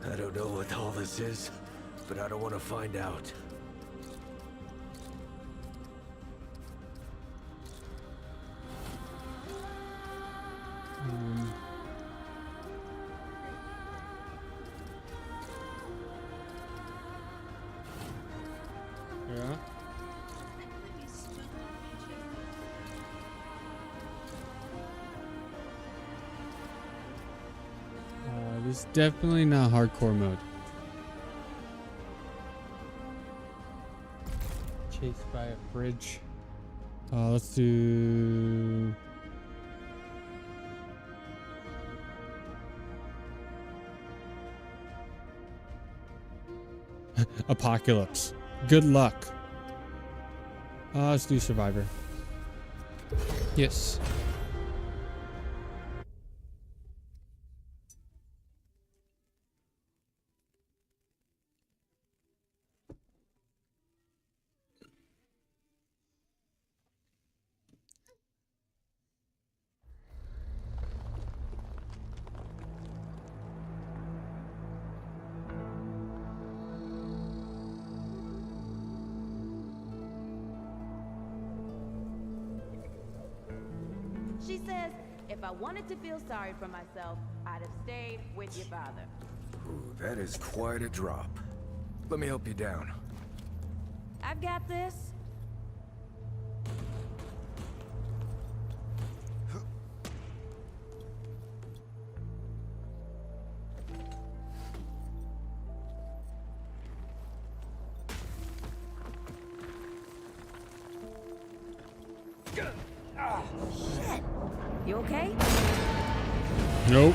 I don't know what all this is, but I don't want to find out. Yeah. This is definitely not hardcore mode. Chased by a bridge. Let's do... Apocalypse. Good luck. Let's do Survivor. Yes. She says, if I wanted to feel sorry for myself, I'd have stayed with your father. Ooh, that is quite a drop. Let me help you down. I've got this. Shit. You okay? Nope.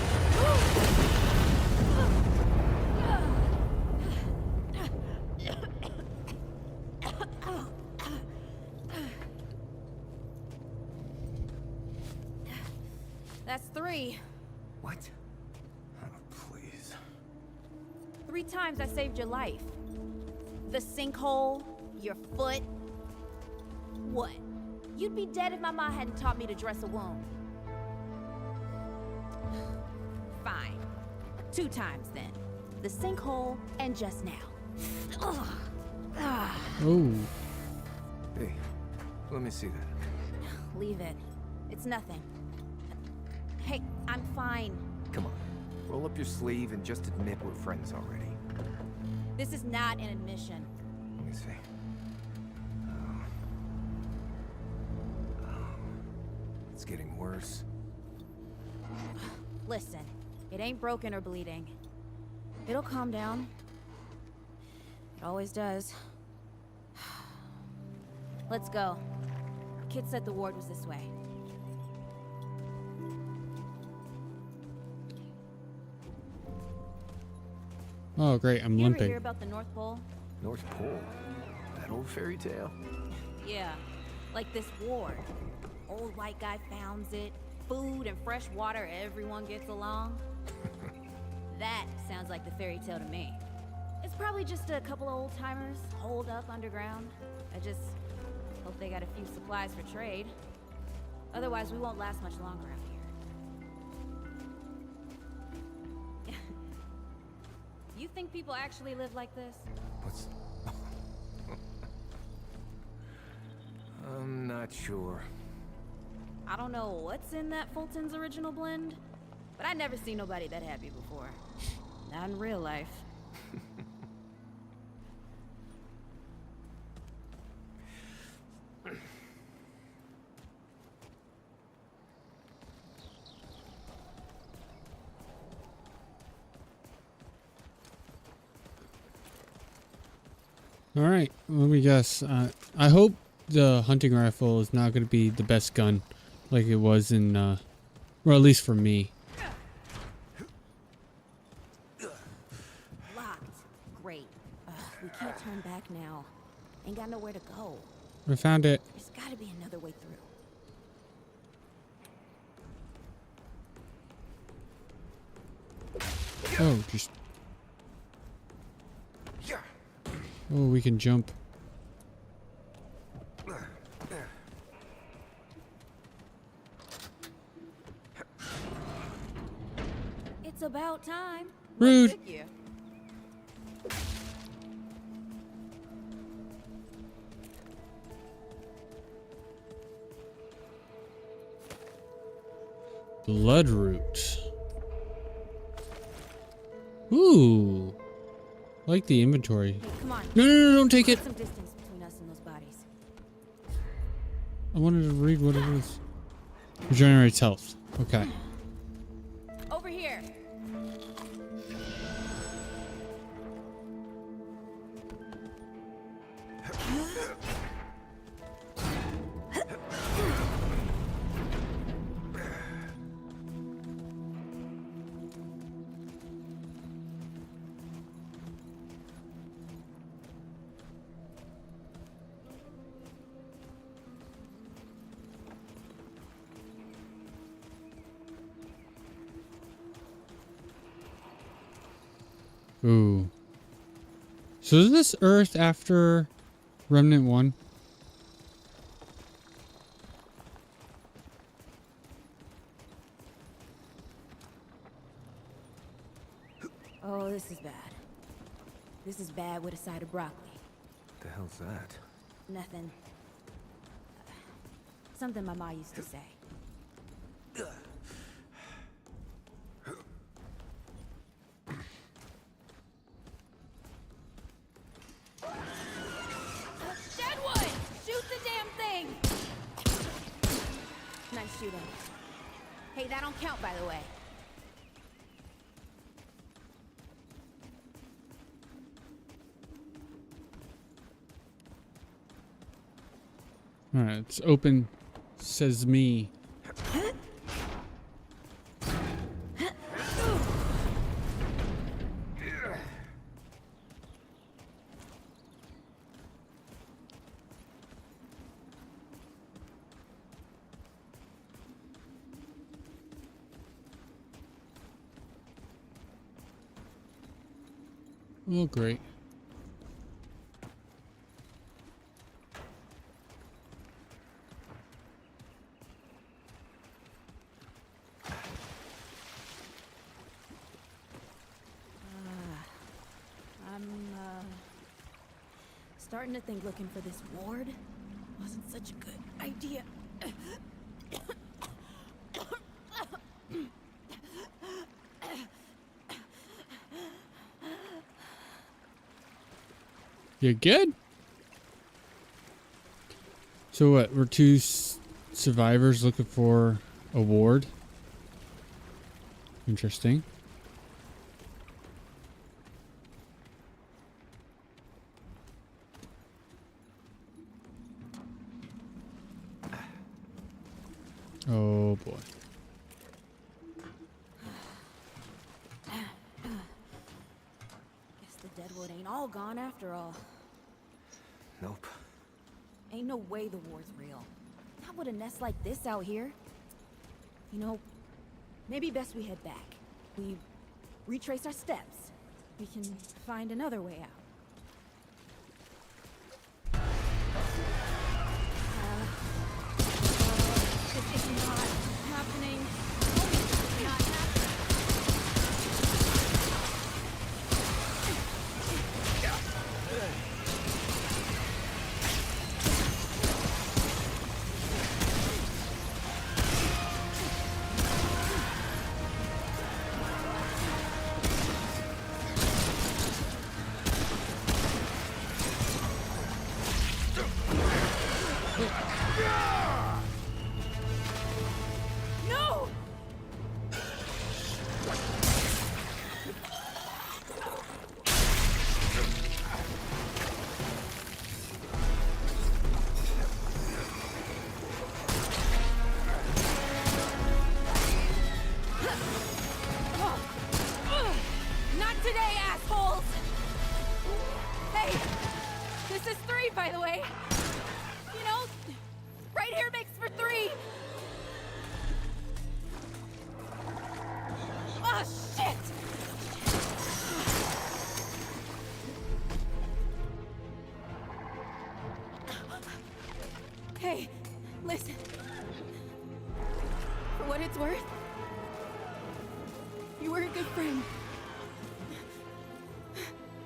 That's 3. What? Oh, please. 3 times I saved your life. The sinkhole, your foot. What? You'd be dead if my mom hadn't taught me to dress a wound. Fine. 2 times then. The sinkhole and just now. Ugh. Ah. Oh. Hey, let me see that. Leave it. It's nothing. Hey, I'm fine. Come on. Roll up your sleeve and just admit we're friends already. This is not an admission. Let me see. It's getting worse. Listen, it ain't broken or bleeding. It'll calm down. It always does. Let's go. Kid said the ward was this way. Oh, great. I'm You ever limping. hear about the North Pole? North Pole? That old fairy tale? Yeah, like this ward. Old white guy founds it. Food and fresh water, everyone gets along. That sounds like the fairy tale to me. It's probably just a couple of old timers holed up underground. I just hope they got a few supplies for trade. Otherwise, we won't last much longer out here. You think people actually live like this? What's... I'm not sure. I don't know what's in that Fulton's original blend, but I never seen nobody that happy before. Not in real life. All right. Let me guess. I hope the hunting rifle is not going to be the best gun like it was in, or at least for me. Locked. Great. We can't turn back now. Ain't got nowhere to go. I found it. There's gotta be another way through. Oh, just... Oh, we can jump. Bloodroot. Ooh. I like the inventory. Hey, come on. No, don't take it. Put some distance between us and those bodies. I wanted to read what it was. Regenerates health. Okay. Over here. Ooh. So is this Earth after Remnant 1? Oh, this is bad. This is bad with a side of broccoli. The hell's that? Nothing. Something my ma used to say. Deadwood! Shoot the damn thing! Nice shooting. Hey, that don't count, by the way. Alright, it's open sesame. Oh, great. I'm, starting to think looking for this ward wasn't such a good idea. You good? So what? We're two survivors looking for a ward. Interesting. Oh boy. Guess the Deadwood ain't all gone after all. Nope. Ain't no way the war's real. Not with a nest like this out here. You know, maybe best we head back. We retrace our steps. We can find another way out. This is not happening. It's not happening. No! Not today, assholes! Hey, this is 3, by the way. You know, right here makes for 3. Oh, shit! Hey, listen. For what it's worth, you were a good friend.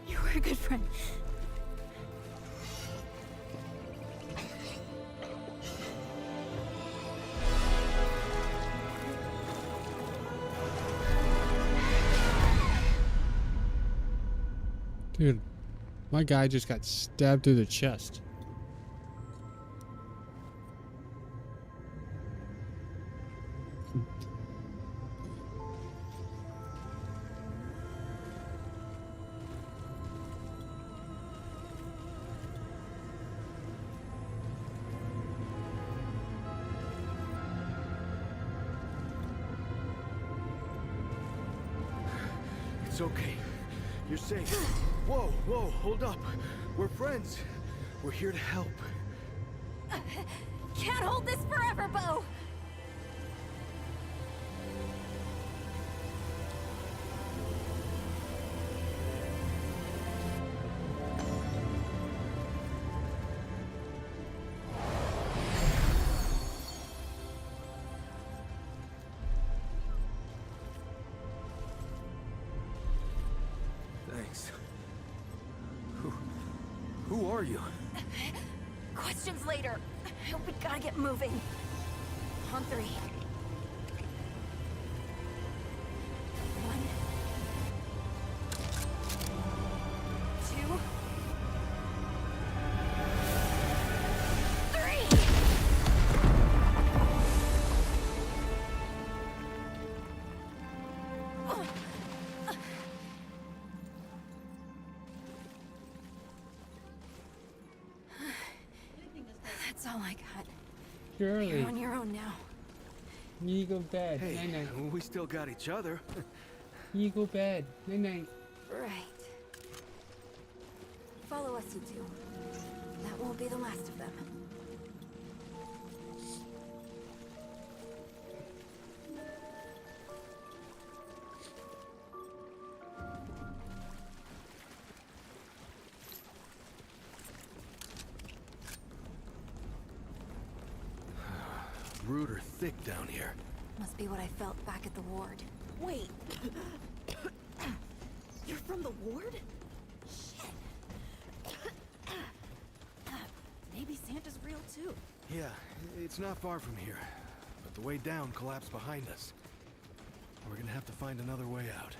You were a good friend. Dude, my guy just got stabbed through the chest. It's okay. You're safe. Whoa, whoa, hold up. We're friends. We're here to help. Can't hold this forever, Bo! Thanks. Who are you? Questions later. We gotta get moving. On 3. 1, 2, 3! That's all I got. You're You're early. on your own now. You go bed. Hey, Night night. we still got each other. You go bed. Night night. Right. Follow us, you two. That won't be the last of them. Rude or thick down here. Must be what I felt back at the ward. Wait. You're from the ward? Shit. Maybe Santa's real too. Yeah, it's not far from here. But the way down collapsed behind us. We're gonna have to find another way out.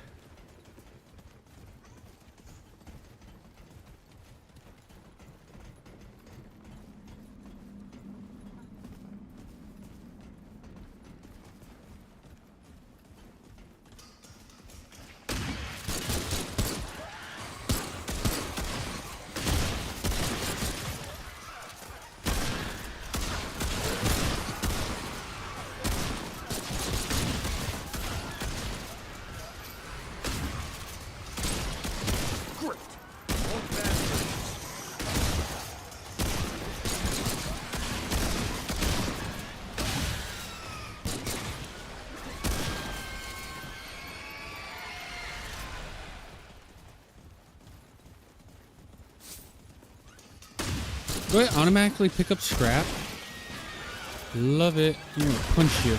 Do I automatically pick up scrap? Love it. I'm gonna punch you.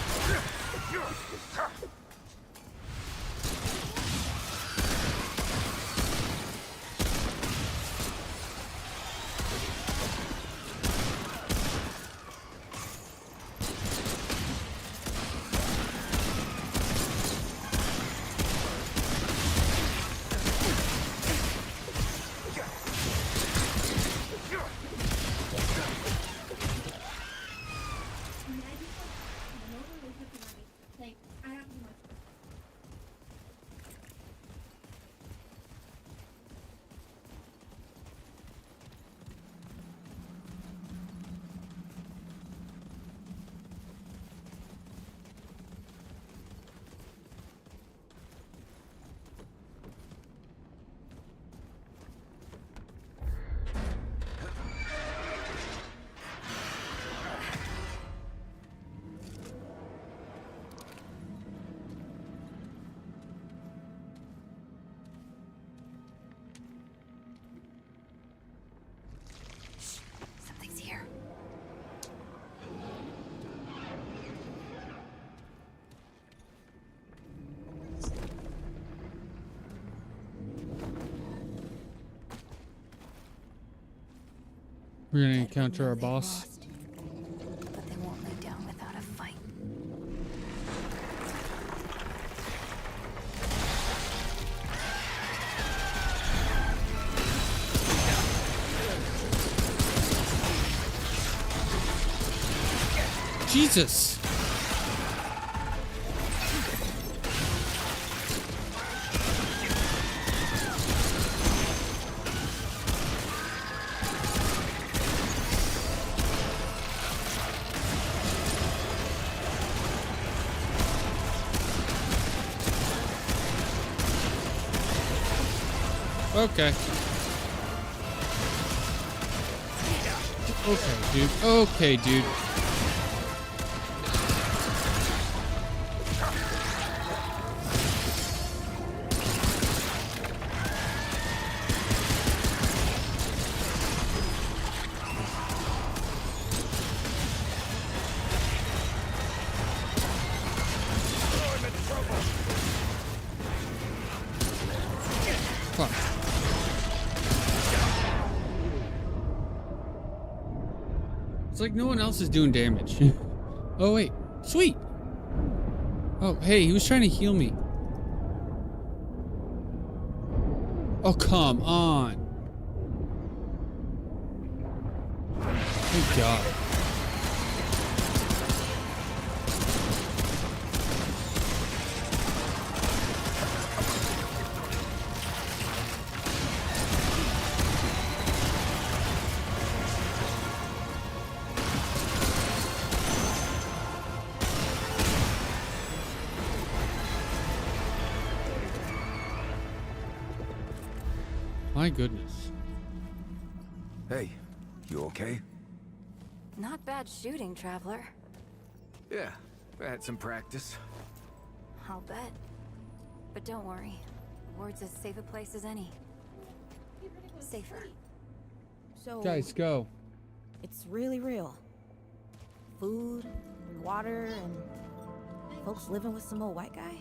Something's here. We're gonna Dead men encounter know our they've boss. lost, but they won't lay down without a fight. Jesus. Okay. Okay, dude. Okay, dude. Fuck. It's like no one else is doing damage. Oh, wait. Sweet. Oh, hey, he was trying to heal me. Oh, come on. Thank God. My goodness. Hey, you okay? Not bad shooting, Traveler. Yeah, I had some practice. I'll bet. But don't worry. Ward's as safe a place as any. Safer. So, Guys, go. it's really real. Food, and water, and folks living with some old white guy?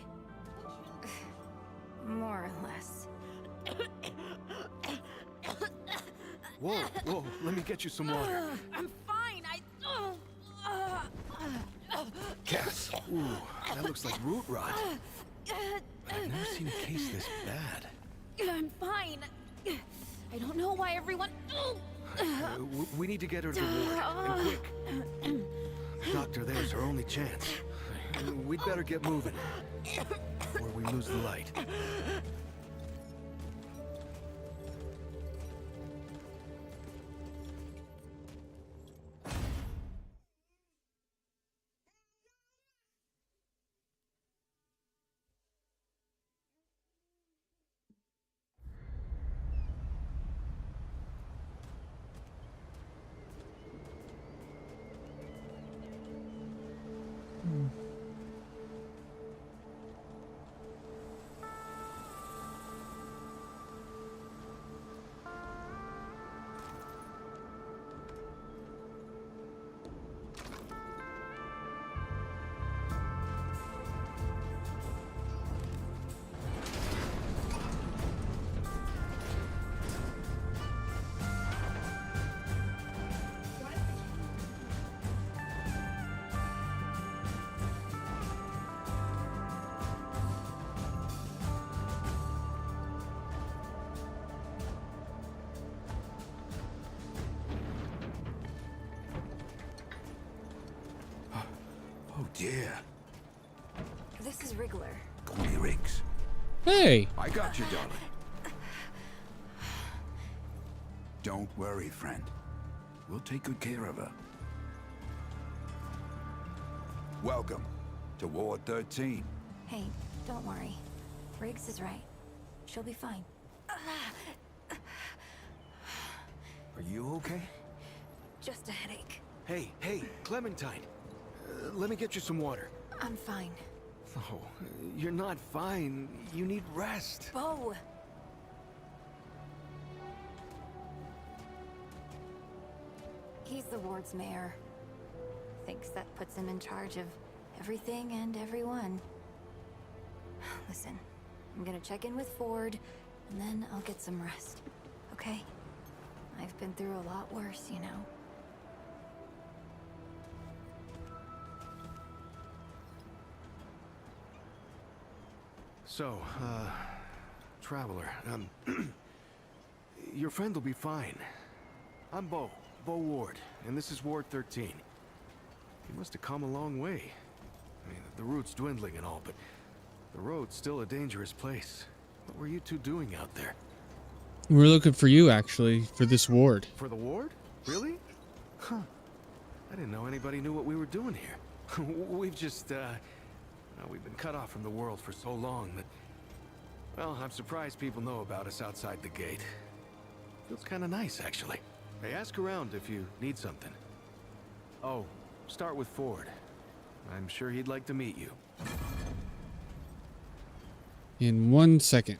More or less. Whoa, whoa, let me get you some water. I'm fine. Cass! Ooh, that looks like root rot. I've never seen a case this bad. I'm fine. I don't know why everyone. We need to get her to the ward, and quick. Doctor, there's her only chance. We'd better get moving, before we lose the light. Oh dear. This is Wriggler. Call me Riggs. Hey. I got you, darling. Don't worry, friend. We'll take good care of her. Welcome to Ward 13. Hey, don't worry. Riggs is right. She'll be fine. Are you okay? Just a headache. Hey, Clementine. Let me get you some water. I'm fine. Oh, you're not fine. You need rest. Bo! He's the ward's mayor. Thinks that puts him in charge of everything and everyone. Listen, I'm gonna check in with Ford, and then I'll get some rest. Okay? I've been through a lot worse, you know. So, Traveler, your friend will be fine. I'm Bo Ward, and this is Ward 13. He must have come a long way. I mean, the route's dwindling and all, but the road's still a dangerous place. What were you two doing out there? We're looking for you, actually, for this ward. For the ward? Really? Huh. I didn't know anybody knew what we were doing here. We've just, we've been cut off from the world for so long that, well, I'm surprised people know about us outside the gate. Feels kind of nice, actually. Hey, ask around if you need something. Oh, start with Ford. I'm sure he'd like to meet you. In 1 second.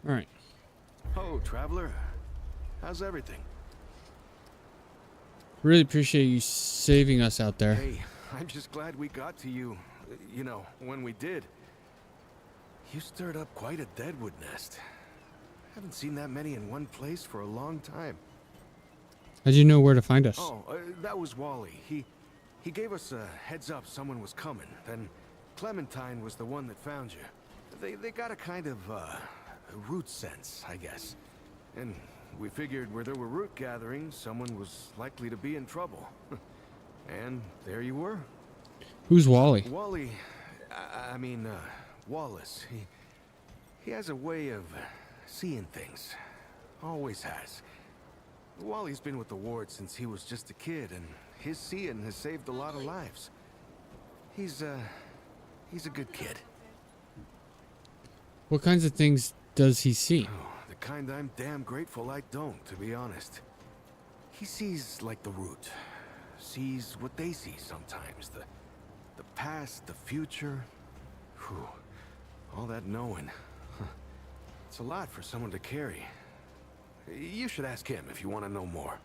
All right. Oh, traveler. How's everything? Really appreciate you saving us out there. Hey, I'm just glad we got to you, you know, when we did. You stirred up quite a deadwood nest. Haven't seen that many in one place for a long time. How'd you know where to find us? Oh, that was Wally. He gave us a heads up someone was coming. Then Clementine was the one that found you. They got a kind of, root sense, I guess. And we figured where there were root gatherings, someone was likely to be in trouble. And there you were. Who's Wally? Wally, I mean, Wallace. He has a way of seeing things. Always has. Wally's been with the ward since he was just a kid, and his seeing has saved a lot of lives. He's a good kid. What kinds of things does he see? Oh, the kind I'm damn grateful I don't, to be honest. He sees like the root. Sees what they see sometimes. The past, the future. Whew. All that knowing. It's a lot for someone to carry. You should ask him if you want to know more.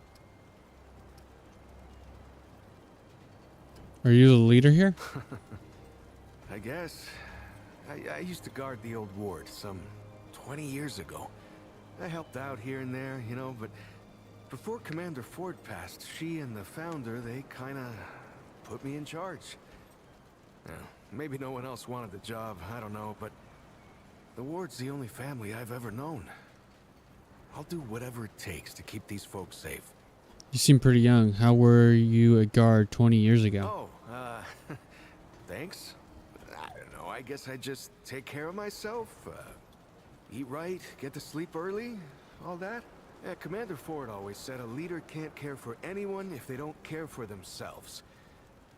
Are you the leader here? I guess. I used to guard the old ward some 20 years ago. I helped out here and there, you know, but before Commander Ford passed, she and the founder, they kinda put me in charge. Now, maybe no one else wanted the job, I don't know, but the ward's the only family I've ever known. I'll do whatever it takes to keep these folks safe. You seem pretty young. How were you a guard 20 years ago? Oh, thanks. I don't know, I guess I just take care of myself, eat right, get to sleep early, all that. Yeah, Commander Ford always said a leader can't care for anyone if they don't care for themselves.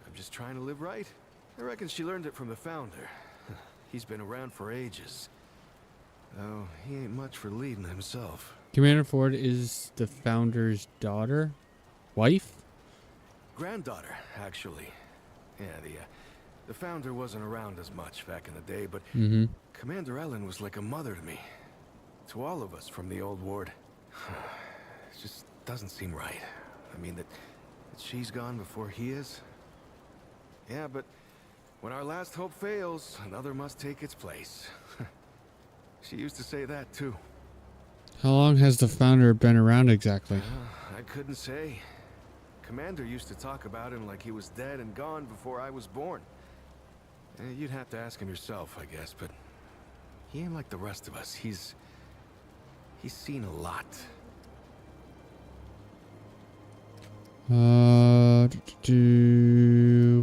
I'm just trying to live right. I reckon she learned it from the founder. He's been around for ages. Oh, he ain't much for leading himself. Commander Ford is the founder's daughter? Wife? Granddaughter, actually. Yeah, the founder wasn't around as much back in the day, but Commander Ellen was like a mother to me. To all of us from the old ward. It just doesn't seem right. I mean, that she's gone before he is. Yeah, but when our last hope fails, another must take its place. She used to say that, too. How long has the founder been around exactly? I couldn't say. Commander used to talk about him like he was dead and gone before I was born. You'd have to ask him yourself, I guess, but he ain't like the rest of us. He's seen a lot.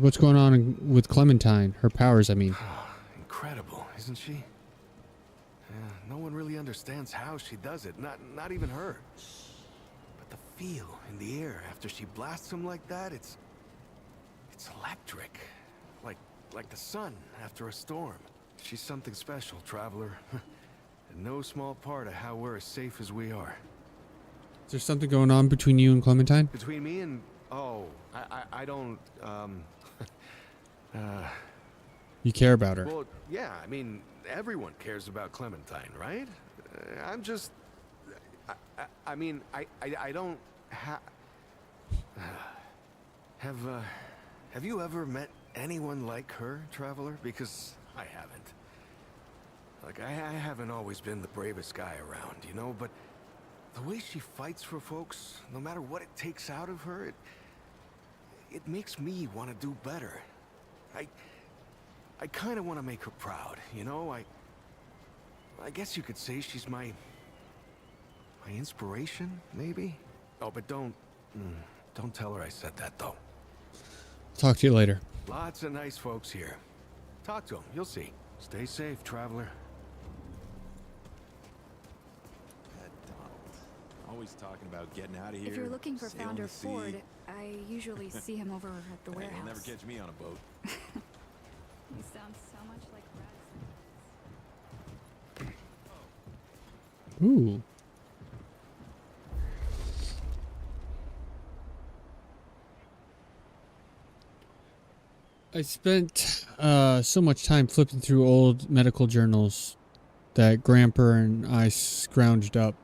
What's going on with Clementine? Her powers, I mean. Incredible, isn't she? No one really understands how she does it, not even her. But the feel in the air after she blasts him like that, it's electric. Like the sun after a storm. she's something special, Traveler. And no small part of how we're as safe as we are. Is there something going on between you and Clementine? Between me and... Oh, I don't, You care about her. Well, yeah, I mean, everyone cares about Clementine, right? I'm just... I mean, I don't have you ever met anyone like her, Traveler? Because I haven't. Like, I haven't always been the bravest guy around, you know, but the way she fights for folks, no matter what it takes out of her, it makes me want to do better. I kind of want to make her proud, you know? I guess you could say she's my inspiration, maybe? Oh, but don't tell her I said that, though. Talk to you later. Lots of nice folks here. Talk to them, you'll see. Stay safe, Traveler. That Donald. Always talking about getting out of here. If you're looking for sailing Founder the sea. Ford, I usually see him over at the Hey, warehouse. you'll never catch me on a boat. He sounds so much like Radisson. Ooh. I spent so much time flipping through old medical journals that Grandpa and I scrounged up.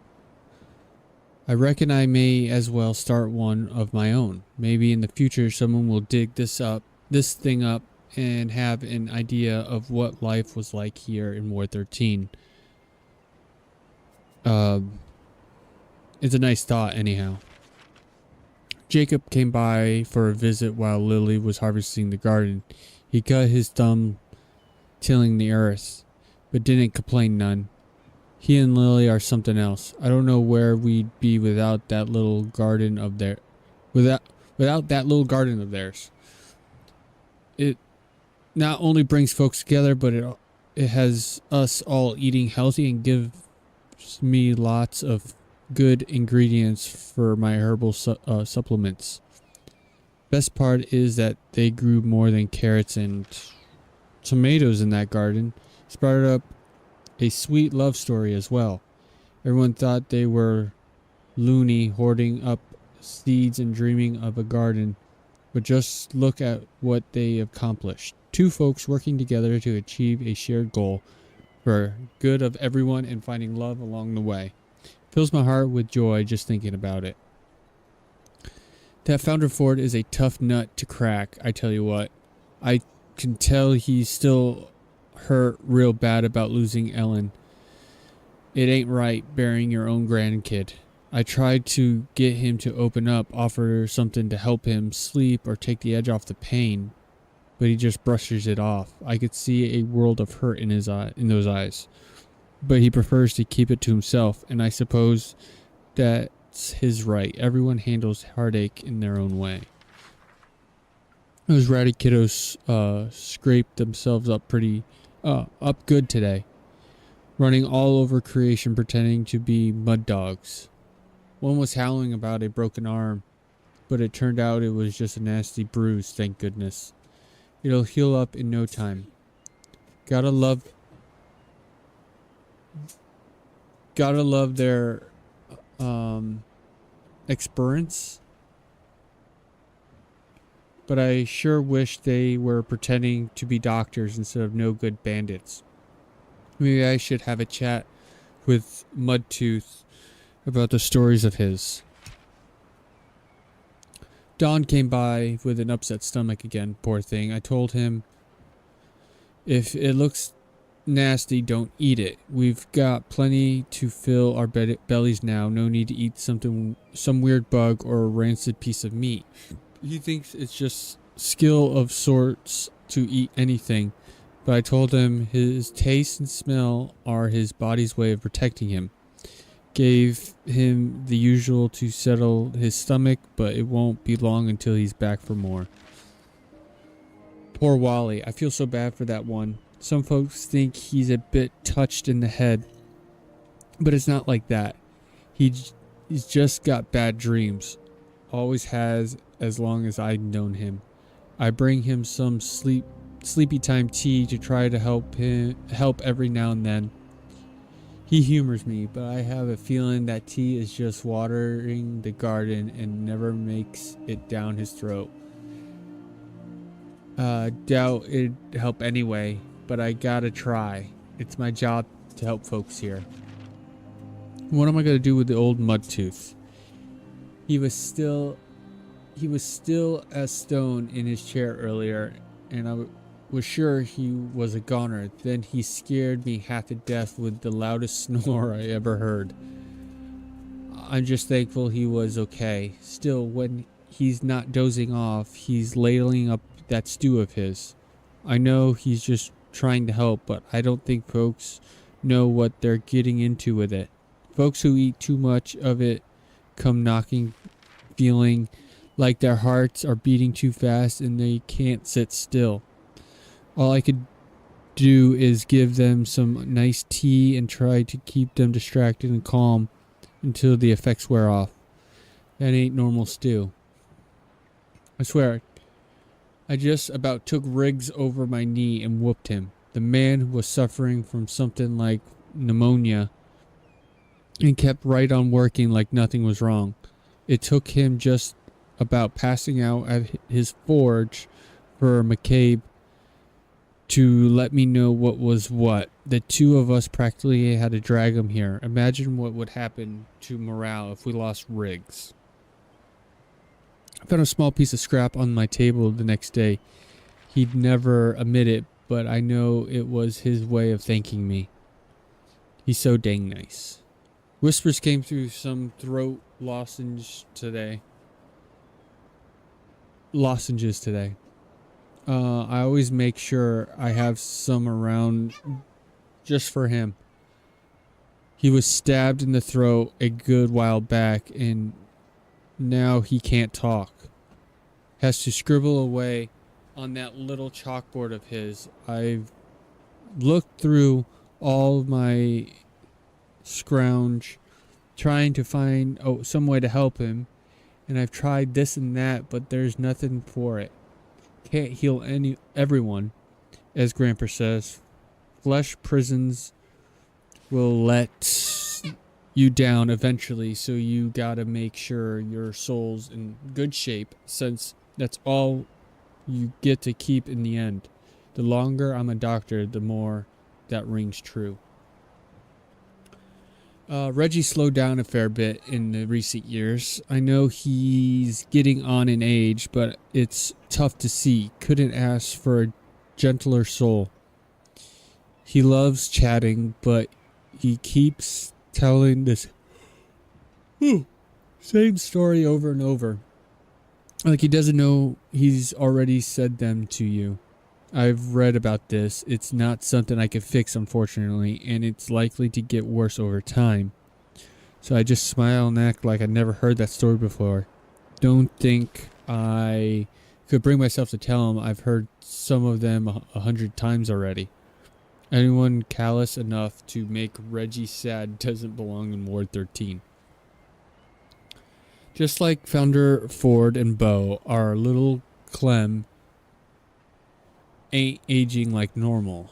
I reckon I may as well start one of my own. Maybe in the future someone will dig this thing up, and have an idea of what life was like here in Ward 13. It's a nice thought anyhow. Jacob came by for a visit while Lily was harvesting the garden. He cut his thumb tilling the earth, but didn't complain none. He and Lily are something else. I don't know where we'd be without that little garden of theirs. Without that little garden of theirs. It not only brings folks together, but it has us all eating healthy and gives me lots of good ingredients for my herbal supplements. Best part is that they grew more than carrots and tomatoes in that garden. Started up a sweet love story as well. Everyone thought they were loony, hoarding up seeds and dreaming of a garden, but just look at what they accomplished. Two folks working together to achieve a shared goal for good of everyone and finding love along the way. Fills my heart with joy just thinking about it. That Founder Ford is a tough nut to crack, I tell you what. I can tell he's still hurt real bad about losing Ellen. It ain't right burying your own grandkid. I tried to get him to open up, offer something to help him sleep or take the edge off the pain, but he just brushes it off. I could see a world of hurt in his in those eyes. But he prefers to keep it to himself, and I suppose that's his right. Everyone handles heartache in their own way. Those ratty kiddos scraped themselves up up good today, running all over creation pretending to be mud dogs. One was howling about a broken arm, but it turned out it was just a nasty bruise, thank goodness. It'll heal up in no time. Gotta love their experience, but I sure wish they were pretending to be doctors instead of no good bandits. Maybe I should have a chat with Mudtooth about the stories of his. Don came by with an upset stomach again, poor thing. I told him if it looks nasty, don't eat it. We've got plenty to fill our bellies now. No need to eat some weird bug or a rancid piece of meat. He thinks it's just skill of sorts to eat anything, but I told him his taste and smell are his body's way of protecting him. Gave him the usual to settle his stomach, but it won't be long until he's back for more. Poor Wally. I feel so bad for that one. Some folks think he's a bit touched in the head, but it's not like that. He's just got bad dreams. Always has, as long as I've known him. I bring him some sleep sleepy time tea to try to help every now and then. He humors me, but I have a feeling that tea is just watering the garden and never makes it down his throat. Doubt it'd help anyway, but I gotta try. It's my job to help folks here. What am I gonna do with the old mudtooth? He was still as stone in his chair earlier, and I was sure he was a goner. Then he scared me half to death with the loudest snore I ever heard. I'm just thankful he was okay. Still, when he's not dozing off, he's ladling up that stew of his. I know he's just trying to help, but I don't think folks know what they're getting into with it. Folks who eat too much of it come knocking, feeling like their hearts are beating too fast and they can't sit still. All I could do is give them some nice tea and try to keep them distracted and calm until the effects wear off. That ain't normal stew. I swear, I just about took Riggs over my knee and whooped him. The man was suffering from something like pneumonia and kept right on working like nothing was wrong. It took him just about passing out at his forge for McCabe to let me know what was what. The two of us practically had to drag him here. Imagine what would happen to morale if we lost Riggs. I found a small piece of scrap on my table the next day. He'd never admit it, but I know it was his way of thanking me. He's so dang nice. Whispers came through some throat lozenges today. I always make sure I have some around just for him. He was stabbed in the throat a good while back and now he can't talk. Has to scribble away on that little chalkboard of his. I've looked through all of my scrounge trying to find some way to help him, and I've tried this and that, but there's nothing for it. Can't heal everyone, as Grandpa says. Flesh prisons will let you down eventually, so you gotta make sure your soul's in good shape, since that's all you get to keep in the end. The longer I'm a doctor, the more that rings true. Reggie slowed down a fair bit in the recent years. I know he's getting on in age, but it's tough to see. Couldn't ask for a gentler soul. He loves chatting, but he keeps telling this same story over and over. Like he doesn't know he's already said them to you. I've read about this. It's not something I can fix, unfortunately, and it's likely to get worse over time. So I just smile and act like I never heard that story before. Don't think I could bring myself to tell him I've heard some of them 100 times already. Anyone callous enough to make Reggie sad doesn't belong in Ward 13. Just like Founder Ford and Bo, our little Clem ain't aging like normal.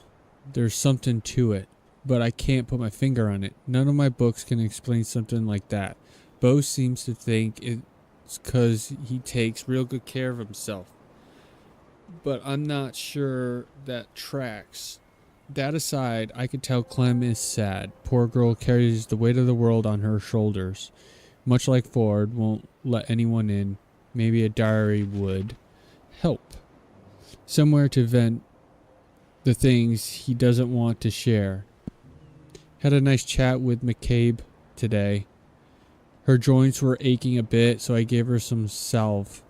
There's something to it, but I can't put my finger on it. None of my books can explain something like that. Bo seems to think it's because he takes real good care of himself, but I'm not sure that tracks. That aside, I could tell Clem is sad. Poor girl carries the weight of the world on her shoulders. Much like Ford won't let anyone in. Maybe a diary would help. Somewhere to vent the things he doesn't want to share. Had a nice chat with McCabe today. Her joints were aching a bit, so I gave her some salve.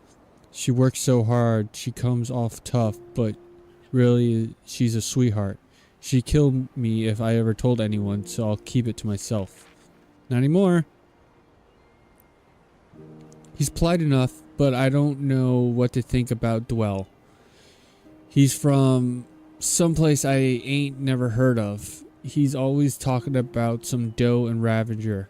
She works so hard, she comes off tough, but really, she's a sweetheart. She'd kill me if I ever told anyone, so I'll keep it to myself. Not anymore. He's polite enough, but I don't know what to think about Dwell. He's from someplace I ain't never heard of. He's always talking about some doe and Ravager.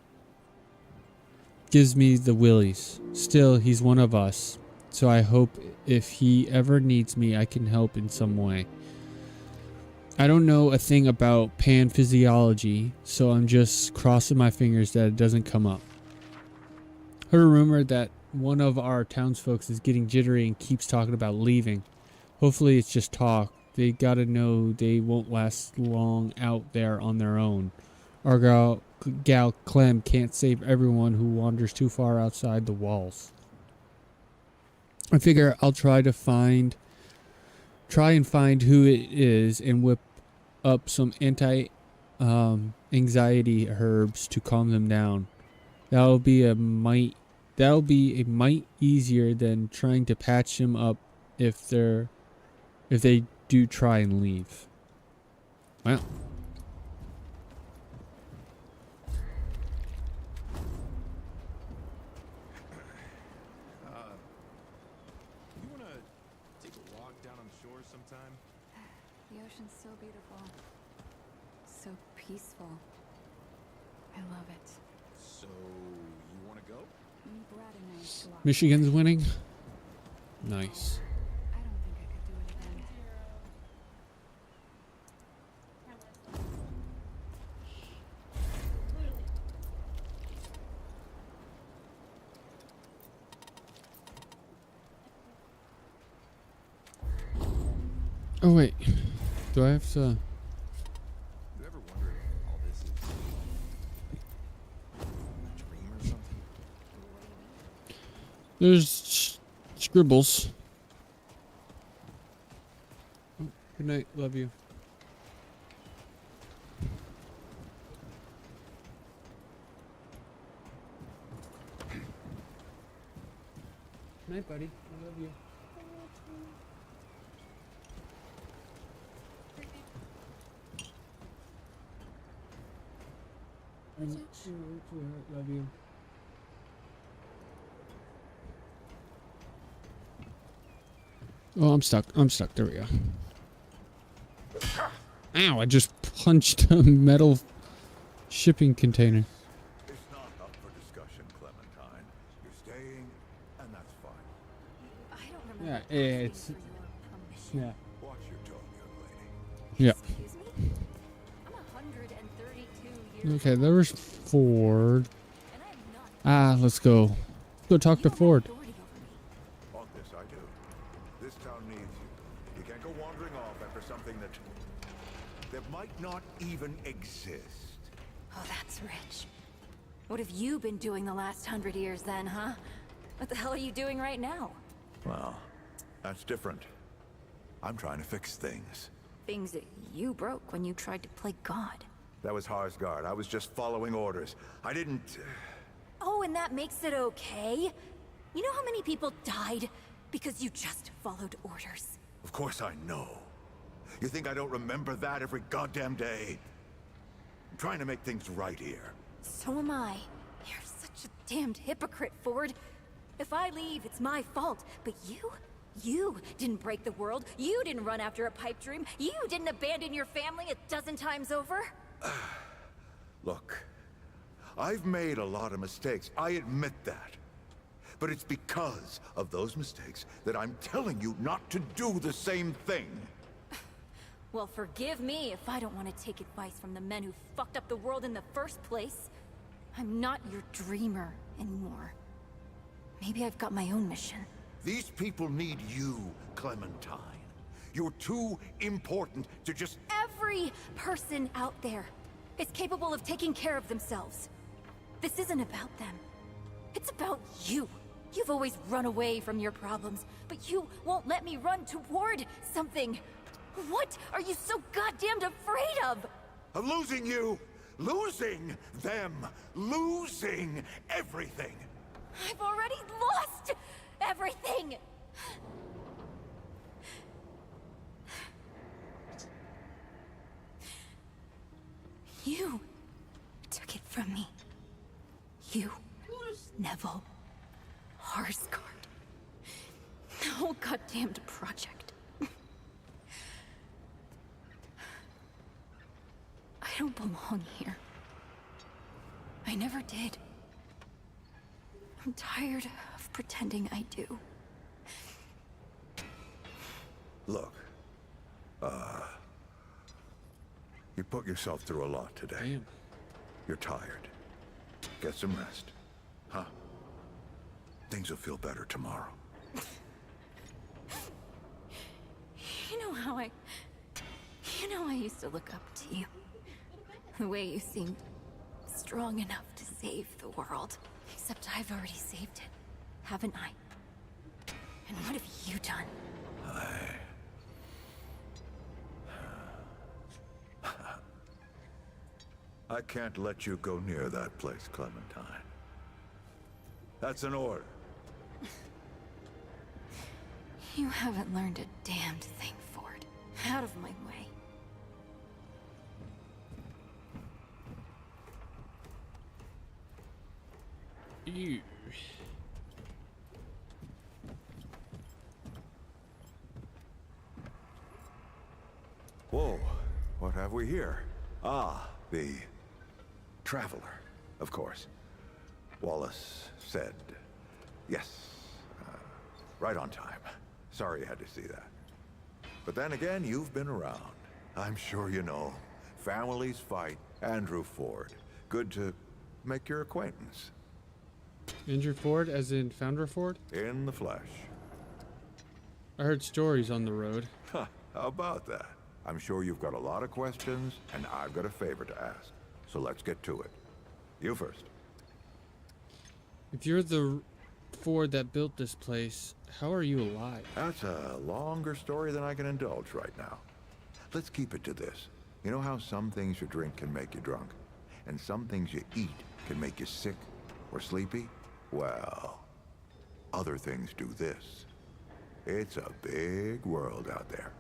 Gives me the willies. Still, he's one of us. so I hope if he ever needs me, I can help in some way. I don't know a thing about panphysiology, so I'm just crossing my fingers that it doesn't come up. Heard a rumor that one of our townsfolk is getting jittery and keeps talking about leaving. Hopefully it's just talk. They gotta know they won't last long out there on their own. Our gal Clem can't save everyone who wanders too far outside the walls. I figure I'll try and find who it is and whip up some anxiety herbs to calm them down. That'll be a mite easier than trying to patch them up if they do try and leave. Wow. You wanna take a walk down on the shore sometime? The ocean's so beautiful. So peaceful. I love it. So, you wanna go? Brad and I used to walk. Michigan's winning. Nice. I don't think I could do it again. Oh wait, do I have to? You ever wondered if all this is a dream or something? There's scribbles. Oh, good night, love you. Good night, buddy. I love you. Love you. Oh, I'm stuck. There we go. Ow, I just punched a metal shipping container. It's not up for discussion, Clementine. You're staying, and that's fine. I don't remember. Yeah, asking it's... for your permission. Yeah. Watch your tone, young lady. Yeah. Excuse me? I'm 132 years Okay, there was Ford. and I am not. Let's go. Go talk You to don't have Ford. authority over me. On this, I do. This town needs you. You can't go wandering off after something that might not even exist. Oh, that's rich. What have you been doing the last 100 years then, huh? What the hell are you doing right now? Well, that's different. I'm trying to fix things. Things that you broke when you tried to play God. That was Harsgard. I was just following orders. I didn't... Oh, and that makes it okay? You know how many people died because you just followed orders? Of course I know. You think I don't remember that every goddamn day? I'm trying to make things right here. So am I. You're such a damned hypocrite, Ford. If I leave, it's my fault. But you didn't break the world. You didn't run after a pipe dream. You didn't abandon your family 12 times over. Look, I've made a lot of mistakes. I admit that. But it's because of those mistakes that I'm telling you not to do the same thing. Well, forgive me if I don't want to take advice from the men who fucked up the world in the first place. I'm not your dreamer anymore. Maybe I've got my own mission. These people need you, Clementine. You're too important to just... Every person out there is capable of taking care of themselves. This isn't about them. It's about you. You've always run away from your problems, but you won't let me run toward something. What are you so goddamned afraid of? Of losing you! Losing them! Losing everything! I've already lost everything! You took it from me. You, Neville, Harsgard. The whole goddamned project. I don't belong here. I never did. I'm tired of pretending I do. Look, you put yourself through a lot today. Damn. You're tired. Get some rest. Huh? Things will feel better tomorrow. You know how I used to look up to you. The way you seemed strong enough to save the world. Except I've already saved it, haven't I? And what have you done? I can't let you go near that place, Clementine. That's an order. You haven't learned a damned thing, Ford. Out of my way. Ew. Whoa, what have we here? Ah, the Traveler, of course. Wallace said yes. Right on time. Sorry you had to see that. But then again, you've been around. I'm sure you know. Families fight. Andrew Ford. Good to make your acquaintance. Andrew Ford, as in Founder Ford? In the flesh. I heard stories on the road. Huh, how about that? I'm sure you've got a lot of questions, and I've got a favor to ask. So let's get to it. You first. If you're the Ford that built this place, how are you alive? That's a longer story than I can indulge right now. Let's keep it to this. You know how some things you drink can make you drunk? And some things you eat can make you sick or sleepy? Well, other things do this. It's a big world out there.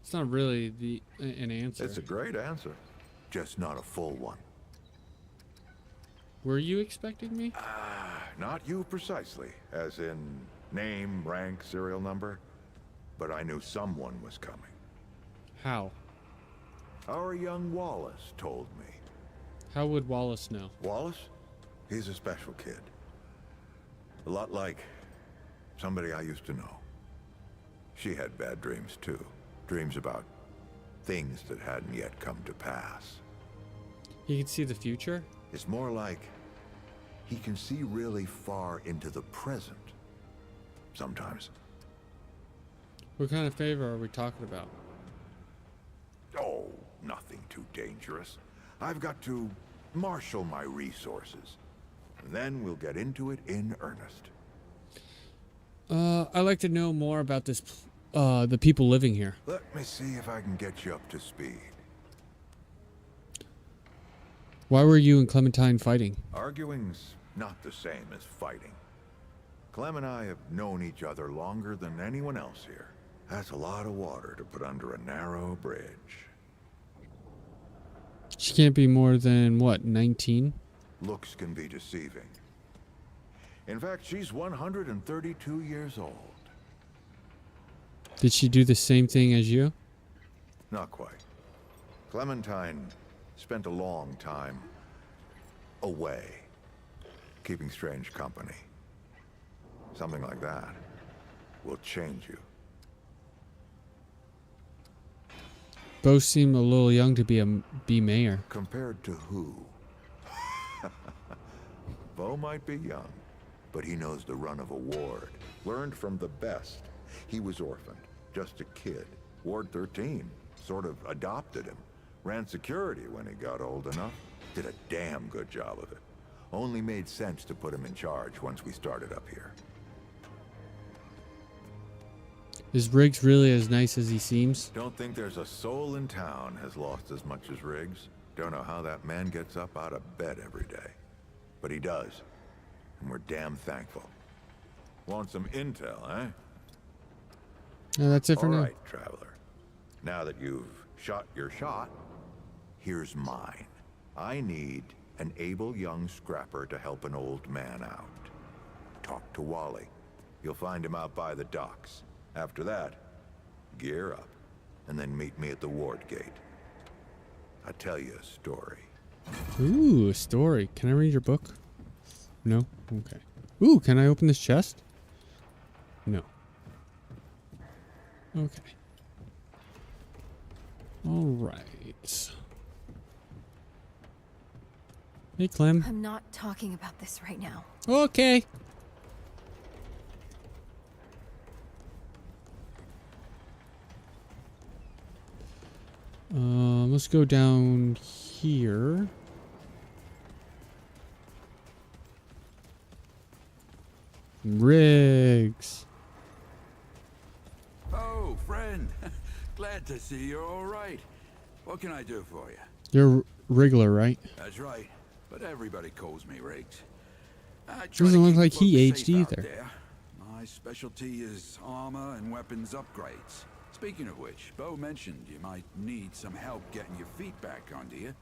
It's not really an answer. It's a great answer, just not a full one. Were you expecting me? Not you precisely, as in name, rank, serial number, but I knew someone was coming. How? Our young Wallace told me. How would Wallace know? Wallace? He's a special kid. A lot like somebody I used to know. She had bad dreams too. Dreams about things that hadn't yet come to pass. He can see the future? It's more like he can see really far into the present. Sometimes. What kind of favor are we talking about? Oh, nothing too dangerous. I've got to marshal my resources. And then we'll get into it in earnest. I'd like to know more about this, the people living here. Let me see if I can get you up to speed. Why were you and Clementine fighting? Arguing's not the same as fighting. Clem and I have known each other longer than anyone else here. That's a lot of water to put under a narrow bridge. She can't be more than, what, 19? Looks can be deceiving. In fact, she's 132 years old. Did she do the same thing as you? Not quite. Clementine spent a long time away, keeping strange company. Something like that will change you. Both seem a little young to be mayor. Compared to who? Bo might be young, but he knows the run of a ward. Learned from the best. He was orphaned, just a kid. Ward 13 sort of adopted him. Ran security when he got old enough. Did a damn good job of it. Only made sense to put him in charge once we started up here. Is Riggs really as nice as he seems? Don't think there's a soul in town has lost as much as Riggs. Don't know how that man gets up out of bed every day. But he does. And we're damn thankful. Want some intel, eh? No, that's it for now. All right, Traveler. Now that you've shot your shot, here's mine. I need an able young scrapper to help an old man out. Talk to Wally. You'll find him out by the docks. After that, gear up, and then meet me at the ward gate. I'll tell you a story. Ooh, a story. Can I read your book? No? Okay. Ooh, can I open this chest? No. Okay. All right. Hey, Clem. I'm not talking about this right now. Okay. Let's go down here. Rigs. Oh, friend. Glad to see you're all right. What can I do for you? You're Wriggler, right? That's right, but everybody calls me Riggs. Doesn't look like he aged either. My specialty is armor and weapons upgrades. Speaking of which, Bo mentioned you might need some help getting your feet back under you.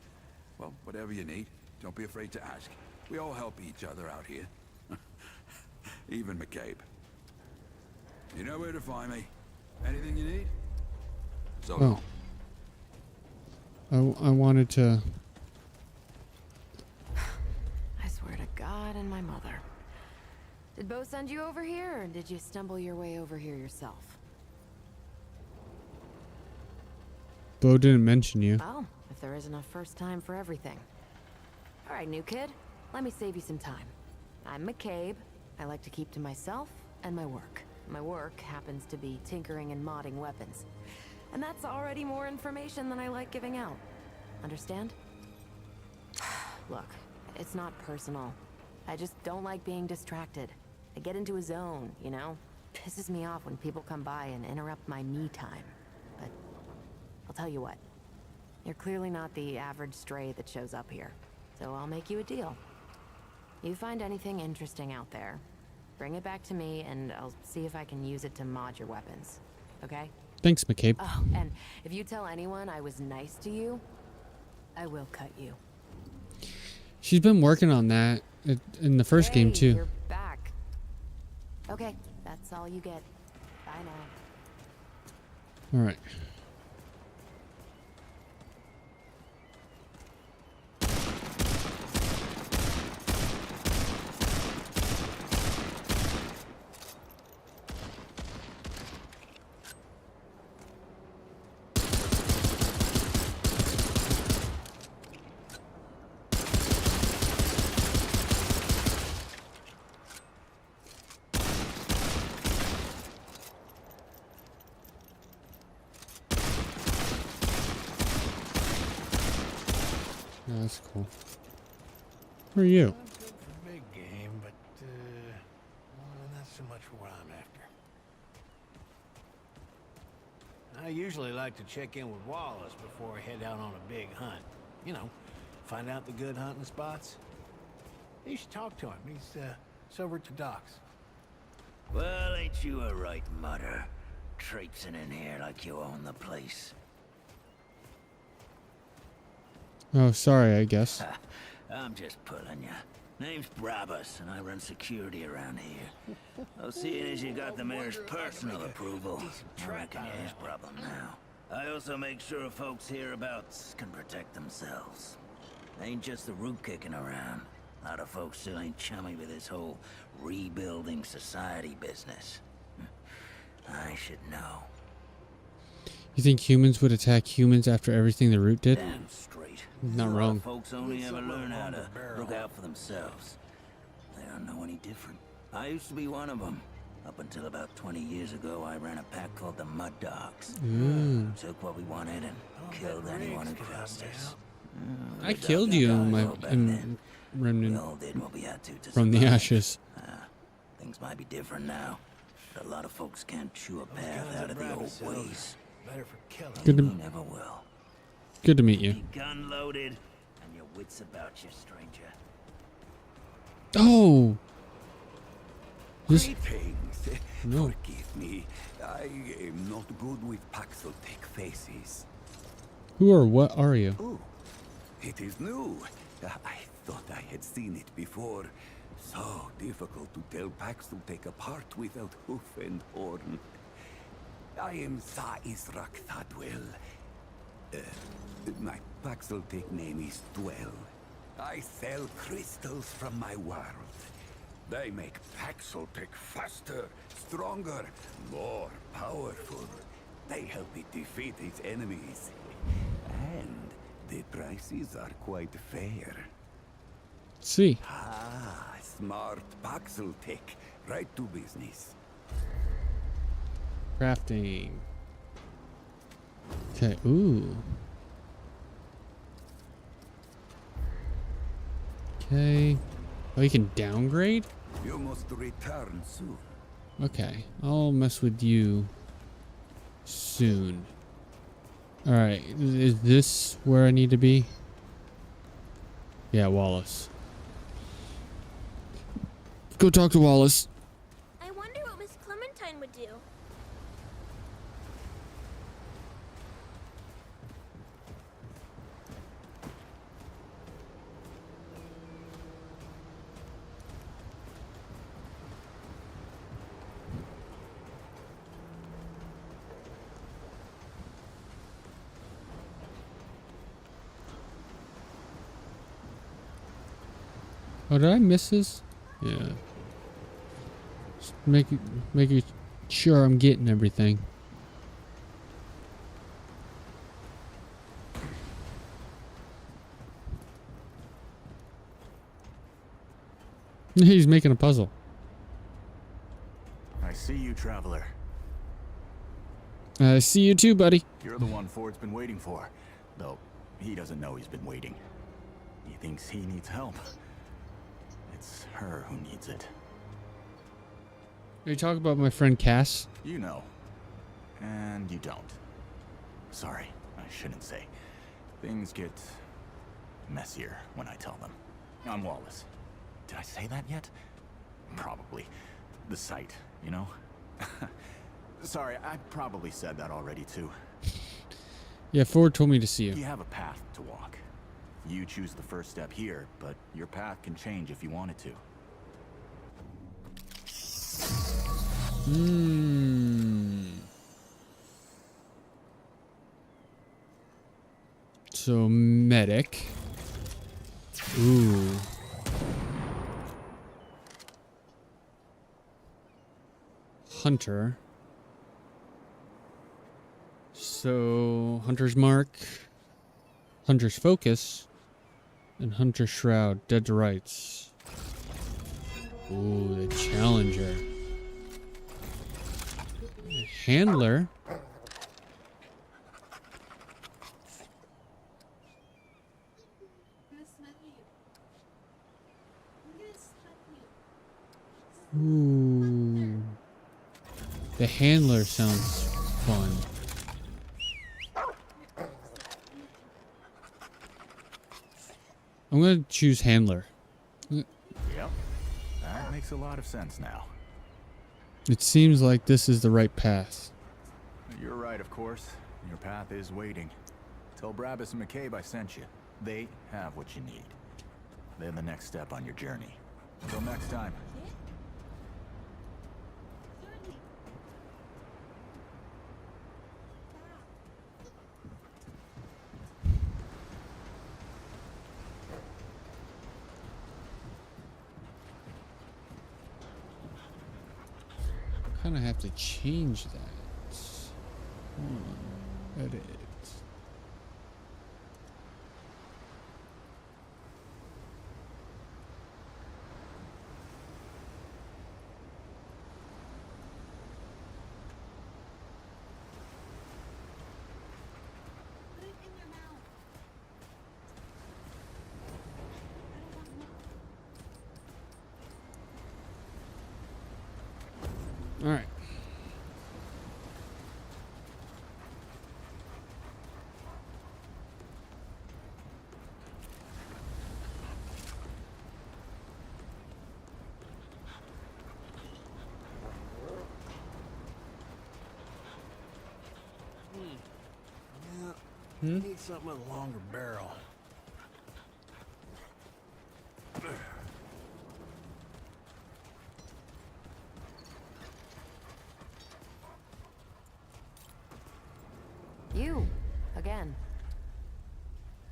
Well, whatever you need, don't be afraid to ask. We all help each other out here. Even McCabe. You know where to find me. Anything you need? So long. I wanted to... I swear to God and my mother. Did Bo send you over here, or did you stumble your way over here yourself? Bo didn't mention you. Well, if there isn't a first time for everything. All right, new kid. Let me save you some time. I'm McCabe. I like to keep to myself and my work. My work happens to be tinkering and modding weapons. And that's already more information than I like giving out. Understand? Look, it's not personal. I just don't like being distracted. I get into a zone, you know? Pisses me off when people come by and interrupt my me time. But I'll tell you what. You're clearly not the average stray that shows up here. So I'll make you a deal. You find anything interesting out there, bring it back to me and I'll see if I can use it to mod your weapons. Okay? Thanks, McCabe. Oh, and if you tell anyone I was nice to you, I will cut you. She's been working on that in the first game, too. You're back. Okay, that's all you get. Bye now. All right. Yeah, that's cool. Who are you? I'm good for big game, but not so much for what I'm after. I usually like to check in with Wallace before I head out on a big hunt. You know, find out the good hunting spots. You should talk to him. He's over at the docks. Well, ain't you a right mutter? Traipsing in here like you own the place. Oh, sorry, I guess. I'm just pulling ya. Name's Brabus, and I run security around here. Well, seeing as you got the mayor's personal approval, I reckon you're his problem now. I also make sure folks hereabouts can protect themselves. Ain't just the root kicking around. A lot of folks still ain't chummy with this whole rebuilding society business. I should know. You think humans would attack humans after everything the Root did? Damn straight. Not A lot wrong. of folks only ever learn how to look out for themselves. They don't know any different. I used to be one of them. Up until about 20 years ago, I ran a pack called the Mud Dogs. Took what we wanted and killed anyone who crossed us. I killed you in my We Remnant all did what we had to from the survive. ashes. Things might be different now, but a lot of folks can't chew a path out of the old ways. Better for killing. Good You to, never will. good to meet you. Keep gun loaded and your wits about you, stranger. Oh! This, Greetings. No. Forgive me. I am not good with Paxotech faces. who or what are you? Oh, it is new. I thought I had seen it before. So difficult to tell Paxotech apart without hoof and horn. I am Sa Israk Thadwell. My Paxotech name is Dwell. I sell crystals from my world. They make Paxotech faster, stronger, more powerful. They help it defeat its enemies. And the prices are quite fair. See. Ah, smart Paxel tech. Right to business. Crafting. Okay, ooh. Okay. Oh, you can downgrade? You must return soon. Okay, I'll mess with you soon. Alright, is this where I need to be? Yeah, Wallace. Go talk to Wallace. I wonder what Miss Clementine would do. Oh, did I miss this? Yeah. Just making sure I'm getting everything. He's making a puzzle. I see you, traveler. I see you too, buddy. You're the one Ford's been waiting for. Though, he doesn't know he's been waiting. He thinks he needs help. It's her who needs it. Are you talking about my friend Cass? You know. And you don't. Sorry, I shouldn't say. Things get messier when I tell them. I'm Wallace. Did I say that yet? Probably. The site, you know? Sorry, I probably said that already too. Yeah, Ford told me to see you. You have a path to walk. You choose the first step here, but your path can change if you wanted to. So, medic. Ooh. Hunter. So, Hunter's Mark, Hunter's Focus, and Hunter's Shroud, Dead to Rights. Ooh, the Challenger. Handler. Ooh. The Handler sounds fun. I'm going to choose Handler. Yep. That makes a lot of sense now. It seems like this is the right path. You're right, of course. Your path is waiting. Tell Brabus and McCabe I sent you. They have what you need. They're the next step on your journey. Until next time. Kind of have to change that. Hold on. Edit. All right. Need something with a longer barrel. You, again.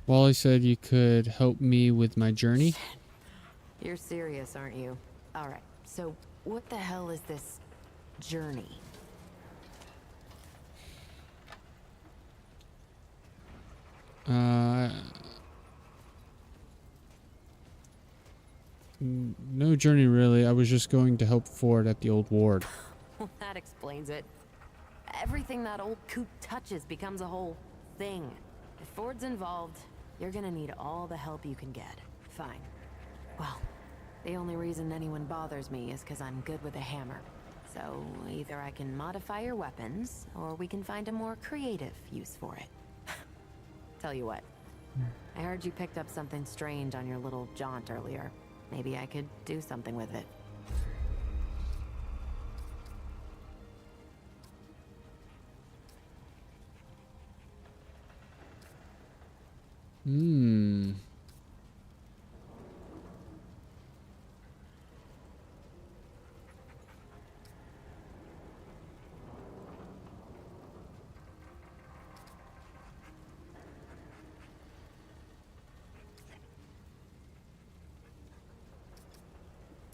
Wally said you could help me with my journey. You're serious, aren't you? Alright, so what the hell is this journey? No journey really. I was just going to help Ford at the old ward. Well, that explains it. Everything that old coot touches becomes a whole thing. If Ford's involved, you're gonna need all the help you can get. Fine. Well, the only reason anyone bothers me is because I'm good with a hammer. So either I can modify your weapons, or we can find a more creative use for it. Tell you what, I heard you picked up something strange on your little jaunt earlier. Maybe I could do something with it.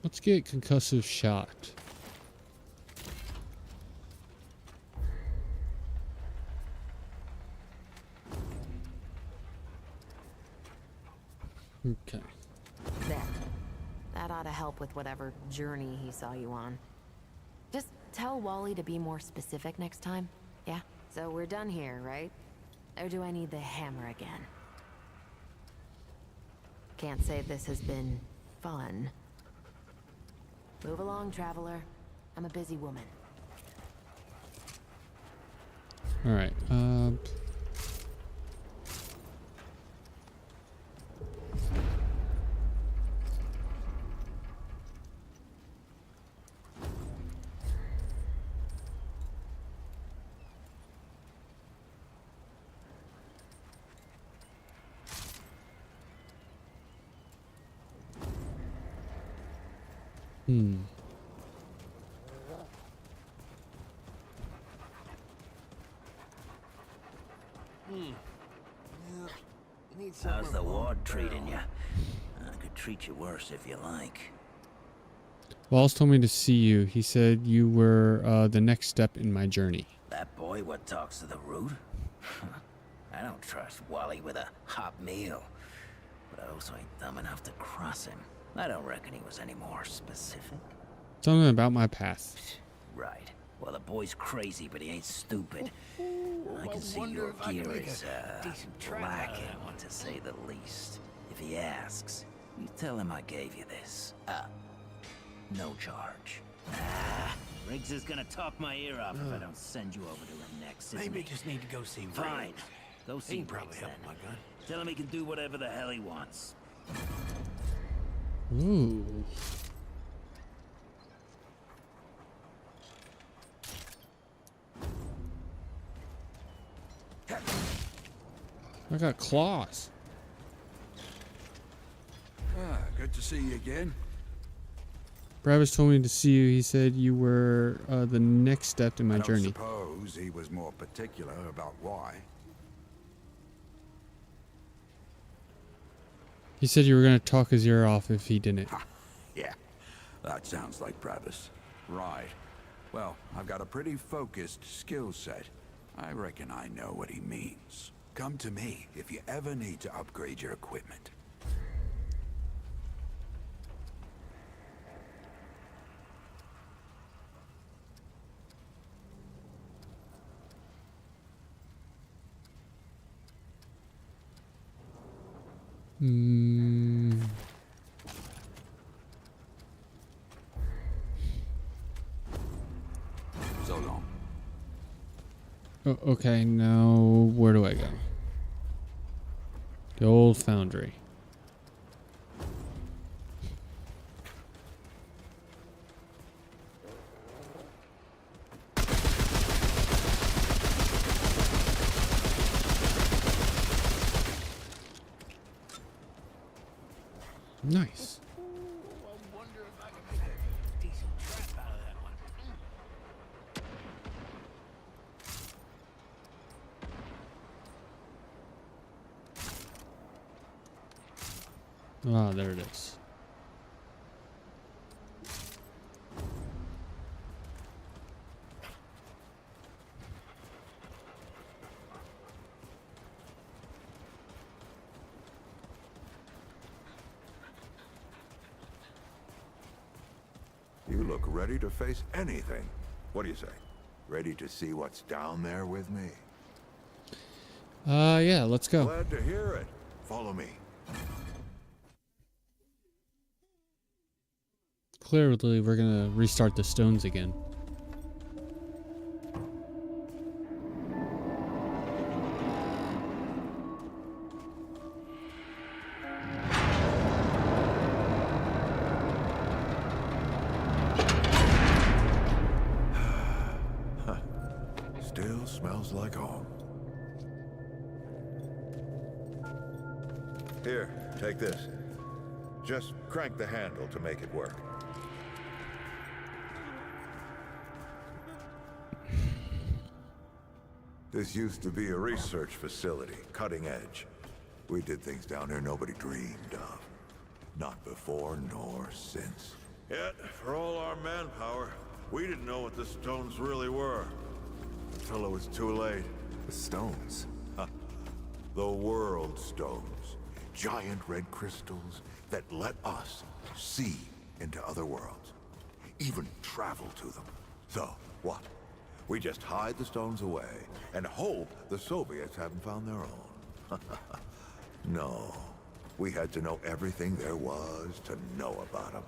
Let's get concussive shot. Okay. There. That ought to help with whatever journey he saw you on. Just tell Wally to be more specific next time, yeah? So we're done here, right? Or do I need the hammer again? Can't say this has been fun. Move along, traveler. I'm a busy woman. All right. How's the ward treating you? I could treat you worse if you like. Wallace told me to see you. He said you were the next step in my journey. That boy what talks to the root? I don't trust Wally with a hot meal. But I also ain't dumb enough to cross him. I don't reckon he was any more specific. Something about my past. Right. Well, the boy's crazy, but he ain't stupid. I can see your gear is, lacking, to say the least. If he asks, you tell him I gave you this. No charge. Riggs is gonna talk my ear off if I don't send you over to him next, isn't Maybe he? just need to go see Riggs. Fine. Go see He can probably Riggs, help then. my gun. Tell him he can do whatever the hell he wants. Ooh. I got claws. Good to see you again. Bravis told me to see you. He said you were the next step in my I don't journey. suppose he was more particular about why. He said you were going to talk his ear off if he didn't. Yeah, that sounds like Bravis. Right. Well, I've got a pretty focused skill set. I reckon I know what he means. Come to me if you ever need to upgrade your equipment. So long. Oh, okay, now where do I go? The old foundry. Nice. I wonder if I can make a decent trap out of that one. Ah, there it is. look ready to face anything. What do you say? Ready to see what's down there with me? Yeah, let's go. Glad to hear it. Follow me. Clearly, we're gonna restart the stones again. Still smells like home. Here, take this. Just crank the handle to make it work. This used to be a research facility, cutting edge. We did things down here nobody dreamed of. Not before nor since. Yet, for all our manpower, we didn't know what the stones really were. Until it was too late. The stones? The world stones. Giant red crystals that let us see into other worlds. Even travel to them. So, what? We just hide the stones away and hope the Soviets haven't found their own. No. We had to know everything there was to know about them.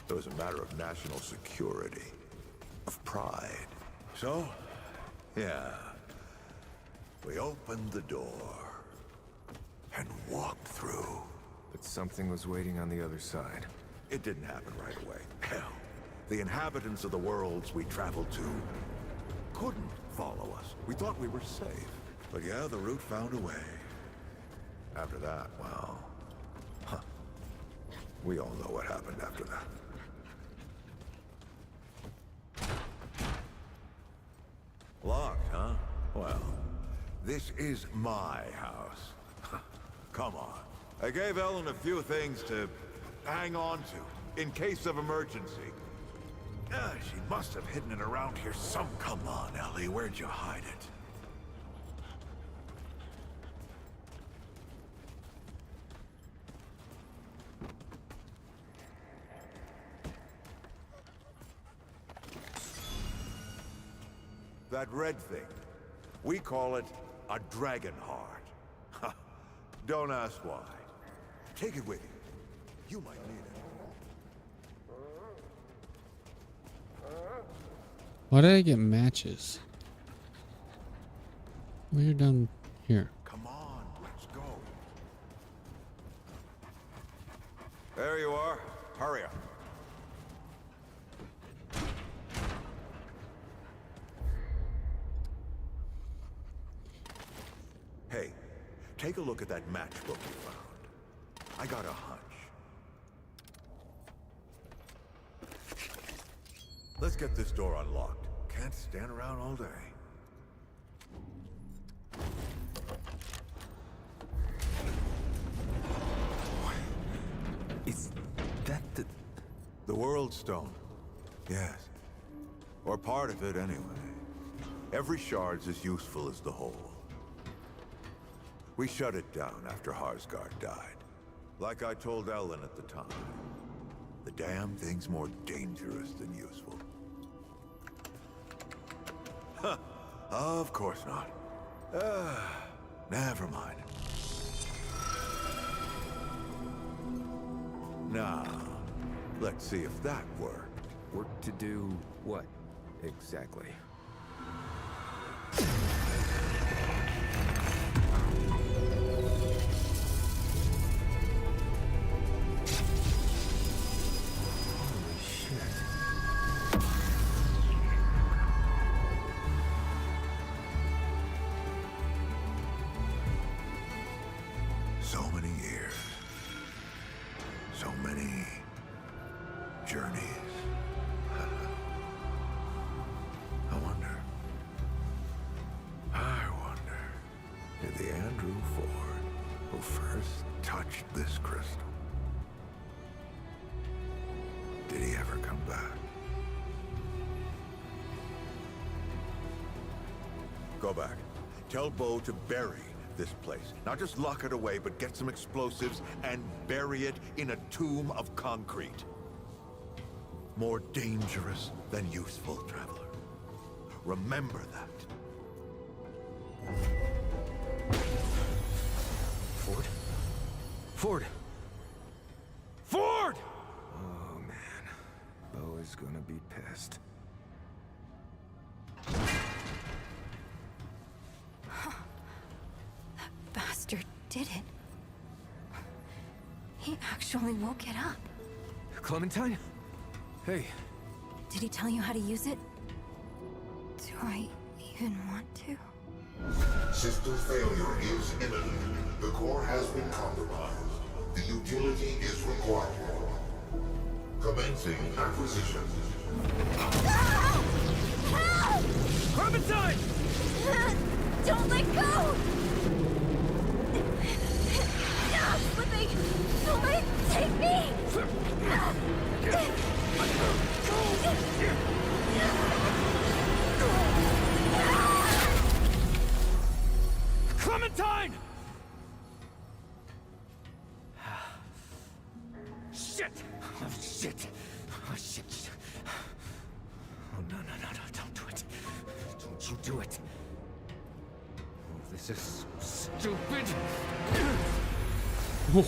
It was a matter of national security. Of pride. So, yeah. We opened the door and walked through. But something was waiting on the other side. It didn't happen right away. Hell, the inhabitants of the worlds we traveled to couldn't follow us. We thought we were safe. But yeah, the route found a way. After that, well... We all know what happened after that. Locked, huh? Well, this is my house. Come on. I gave Ellen a few things to hang on to, in case of emergency. She must have hidden it around here some... Come on, Ellie, where'd you hide it? That red thing. We call it a dragon heart. Don't ask why. Take it with you. You might need it. Why did I get matches? Well, you're down here. Come on, let's go. There you are. Hurry up. Hey, take a look at that matchbook you found. I got a hunch. Let's get this door unlocked. Can't stand around all day. Is that the World Stone? Yes. Or part of it, anyway. Every shard's as useful as the whole. We shut it down after Harsgard died. Like I told Ellen at the time. The damn thing's more dangerous than useful. Huh. Of course not. Never mind. Now, let's see if that worked. Work to do what, exactly? So many years. So many journeys. I wonder, did the Andrew Ford who first touched this crystal, did he ever come back? Go back. Tell Bo to bury this place. Not just lock it away, but get some explosives and bury it in a tomb of concrete. more dangerous than useful, traveler. Remember that. Ford? Ford! Ford! Oh, man. Bo is gonna be pissed. That bastard did it. He actually woke it up. Clementine? Hey. Did he tell you how to use it? Do I even want to? System failure is imminent. The core has been compromised. The utility is required. Commencing acquisition. Help! Help! Clementine! Don't let go! I'm slipping! Somebody take me! Clementine! Shit! Oh, shit! Oh, shit! Oh, no, don't do it. Don't you do it. Oh, this is so stupid. Oh.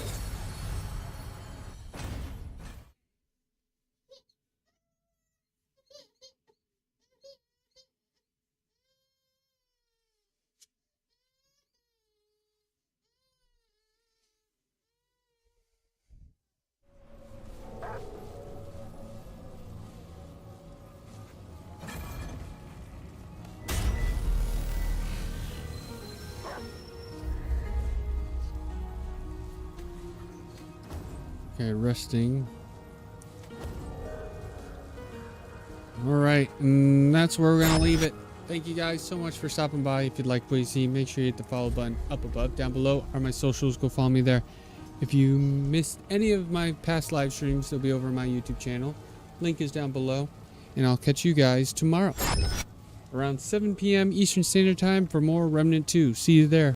Okay, resting. Alright, and that's where we're going to leave it. Thank you guys so much for stopping by. If you'd like what you see, make sure you hit the follow button up above. Down below are my socials. Go follow me there. If you missed any of my past live streams, they'll be over on my YouTube channel. Link is down below. And I'll catch you guys tomorrow around 7 p.m. Eastern Standard Time for more Remnant 2. See you there.